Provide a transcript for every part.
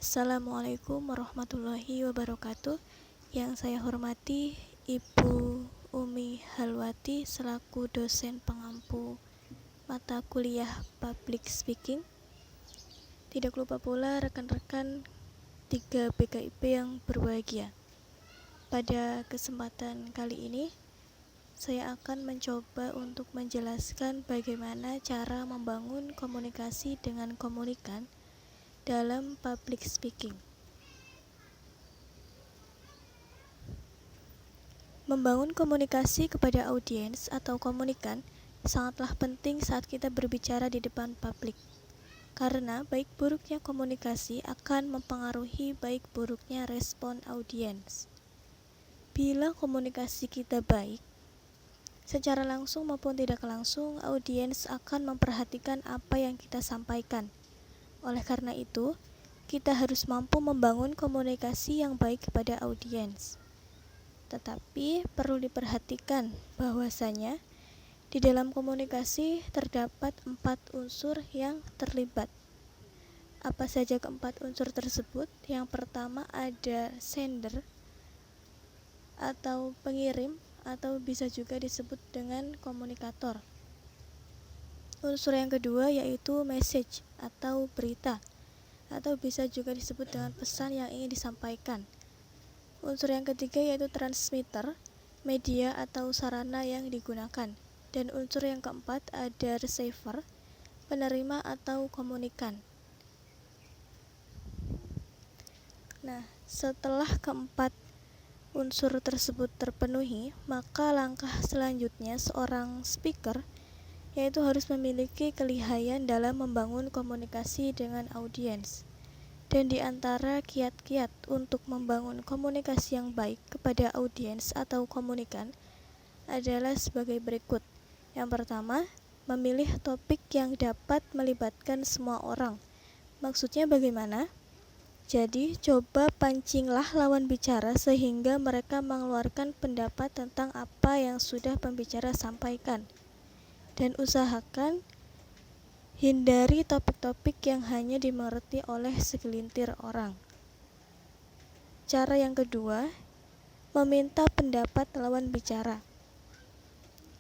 Assalamualaikum warahmatullahi wabarakatuh. Yang saya hormati Ibu Umi Halwati selaku dosen pengampu mata kuliah Public Speaking. Tidak lupa pula rekan-rekan 3 BKIP yang berbahagia. Pada kesempatan kali ini, saya akan mencoba untuk menjelaskan bagaimana cara membangun komunikasi dengan komunikan dalam public speaking. Membangun komunikasi kepada audiens atau komunikan sangatlah penting saat kita berbicara di depan publik, karena baik buruknya komunikasi akan mempengaruhi baik buruknya respon audiens. Bila komunikasi kita baik, secara langsung maupun tidak langsung, audiens akan memperhatikan apa yang kita sampaikan. Oleh karena itu, kita harus mampu membangun komunikasi yang baik kepada audiens. Tetapi perlu diperhatikan bahwasanya di dalam komunikasi terdapat 4 unsur yang terlibat. Apa saja keempat unsur tersebut? Yang pertama ada sender atau pengirim, atau bisa juga disebut dengan komunikator. Unsur yang kedua yaitu message atau berita, atau bisa juga disebut dengan pesan yang ingin disampaikan. Unsur yang ketiga yaitu transmitter, media atau sarana yang digunakan. Dan unsur yang keempat ada receiver, penerima atau komunikan. Nah, setelah keempat unsur tersebut terpenuhi, maka langkah selanjutnya seorang speaker yaitu harus memiliki kelihayan dalam membangun komunikasi dengan audiens. Dan di antara kiat-kiat untuk membangun komunikasi yang baik kepada audiens atau komunikan adalah sebagai berikut. Yang pertama, memilih topik yang dapat melibatkan semua orang. Maksudnya bagaimana? Jadi, coba pancinglah lawan bicara sehingga mereka mengeluarkan pendapat tentang apa yang sudah pembicara sampaikan. Dan usahakan hindari topik-topik yang hanya dimengerti oleh segelintir orang. Cara yang kedua, meminta pendapat lawan bicara.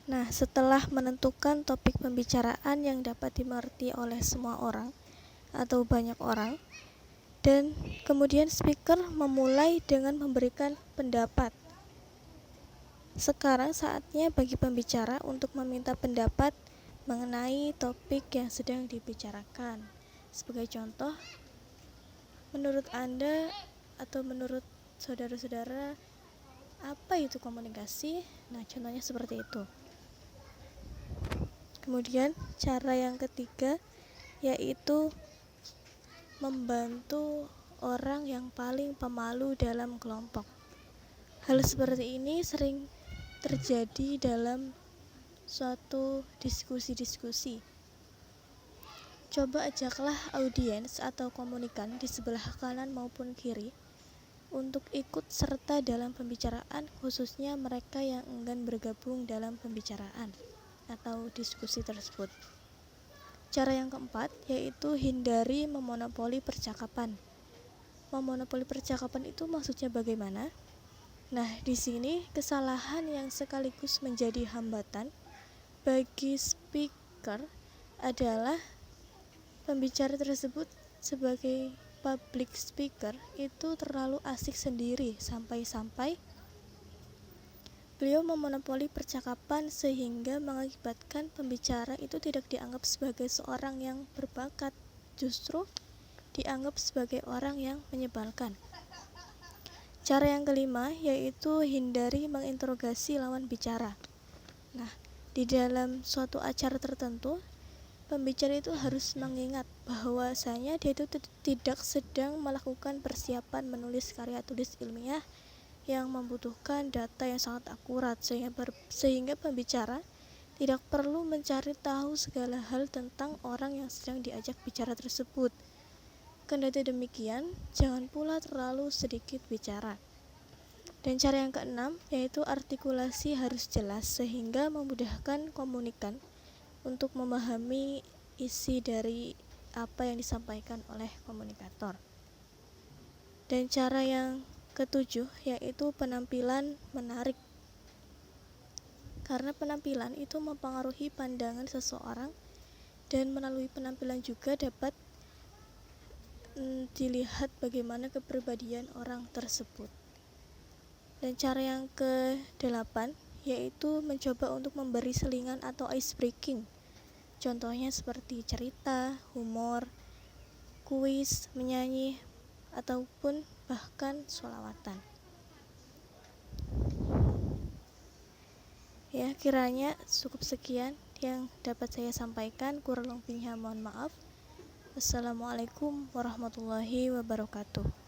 Nah, setelah menentukan topik pembicaraan yang dapat dimengerti oleh semua orang atau banyak orang, dan kemudian speaker memulai dengan memberikan pendapat. Sekarang saatnya bagi pembicara untuk meminta pendapat mengenai topik yang sedang dibicarakan. Sebagai contoh, menurut Anda atau menurut saudara-saudara, apa itu komunikasi? Nah, contohnya seperti itu. Kemudian, cara yang ketiga yaitu membantu orang yang paling pemalu dalam kelompok. Hal seperti ini sering terjadi dalam suatu diskusi-diskusi. Coba ajaklah audiens atau komunikan di sebelah kanan maupun kiri untuk ikut serta dalam pembicaraan, khususnya mereka yang enggan bergabung dalam pembicaraan atau diskusi tersebut. Cara yang keempat yaitu hindari memonopoli percakapan. Memonopoli percakapan itu maksudnya bagaimana? Nah, di sini kesalahan yang sekaligus menjadi hambatan bagi speaker adalah pembicara tersebut sebagai public speaker itu terlalu asik sendiri sampai-sampai beliau memonopoli percakapan sehingga mengakibatkan pembicara itu tidak dianggap sebagai seorang yang berbakat, justru dianggap sebagai orang yang menyebalkan. Cara yang kelima yaitu hindari menginterogasi lawan bicara. Nah, di dalam suatu acara tertentu, pembicara itu harus mengingat bahwasanya dia itu tidak sedang melakukan persiapan menulis karya tulis ilmiah yang membutuhkan data yang sangat akurat, sehingga pembicara tidak perlu mencari tahu segala hal tentang orang yang sedang diajak bicara tersebut. Kendati demikian, jangan pula terlalu sedikit bicara. Dan cara yang keenam yaitu artikulasi harus jelas sehingga memudahkan komunikan untuk memahami isi dari apa yang disampaikan oleh komunikator. Dan cara yang ketujuh yaitu penampilan menarik. Karena penampilan itu mempengaruhi pandangan seseorang, dan melalui penampilan juga dapat dilihat bagaimana kepribadian orang tersebut. Dan cara yang ke-8 yaitu mencoba untuk memberi selingan atau ice breaking. Contohnya seperti cerita, humor, kuis, menyanyi, ataupun bahkan sholawatan. Ya, kiranya cukup sekian yang dapat saya sampaikan. Kurang lebihnya mohon maaf. Wassalamualaikum warahmatullahi wabarakatuh.